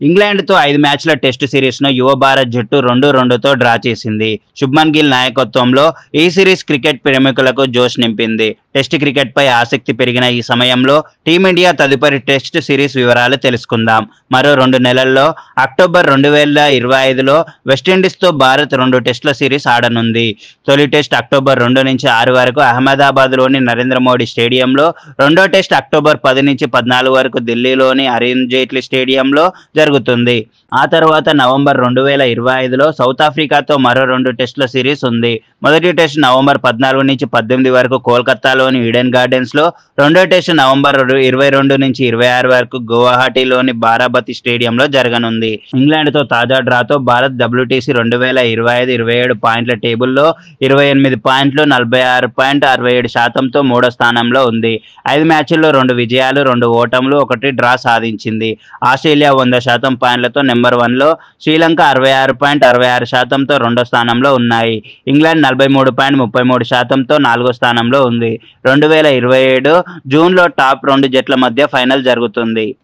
ఇంగ్లాండ్‌తో 5 మ్యాచ్‌ల టెస్ట్ సిరీస్‌ను యువ భారత్ జట్టు 2-2తో డ్రా చేసింది. శుభ్మన్ గిల్ నాయకత్వంలో ఈ సిరీస్ క్రికెట్ ప్రేమికులకు జోష్ నింపింది. టెస్ట్ క్రికెట్‌పై ఆసక్తి పెరిగిన ఈ సమయంలో టీమిండియా తదుపరి టెస్ట్ సిరీస్ వివరాలు తెలుసుకుందాం. మరో 2 నెలల్లో అక్టోబర్ 2025లో వెస్టిండీస్‌తో భారత్ 2 టెస్టుల సిరీస్ ఆడనుంది. తొలి టెస్ట్ అక్టోబర్ 2 నుంచి 6 వరకు అహ్మదాబాద్‌లోని నరేంద్ర మోడీ స్టేడియంలో, రెండో టెస్ట్ అక్టోబర్ 10 నుంచి 14 వరకు ఢిల్లీలోని అరుణ్ జైట్లీ స్టేడియంలో జరుగుతుంది. ఆ తర్వాత నవంబర్ 2025లో సౌత్ ఆఫ్రికాతో మరో 2 టెస్టుల సిరీస్ ఉంది. మొదటి టెస్ట్ నవంబర్ 14 నుంచి 18 వరకు కోల్కతాలోని ఈడెన్ గార్డెన్స్లో, రెండో టెస్ట్ నవంబర్ 22 నుంచి 26 వరకు గువాహటిలోని బారాబతి స్టేడియంలో జరగనుంది. ఇంగ్లాండ్తో తాజా డ్రాతో భారత్ WTC 2025-27 పాయింట్ల టేబుల్లో 28 పాయింట్లు, 46.67%తో మూడో స్థానంలో ఉంది. 5 మ్యాచ్ల్లో 2 విజయాలు, 2 ఓటములు, 1 డ్రా సాధించింది. ఆస్ట్రేలియా 100% పాయింట్లతో నెంబర్ 1లో, శ్రీలంక 66.66%తో రెండో స్థానంలో ఉన్నాయి. ఇంగ్లాండ్ 43.33%తో నాలుగో స్థానంలో ఉంది. 2027 జూన్లో టాప్ 2 జట్ల మధ్య ఫైనల్ జరుగుతుంది.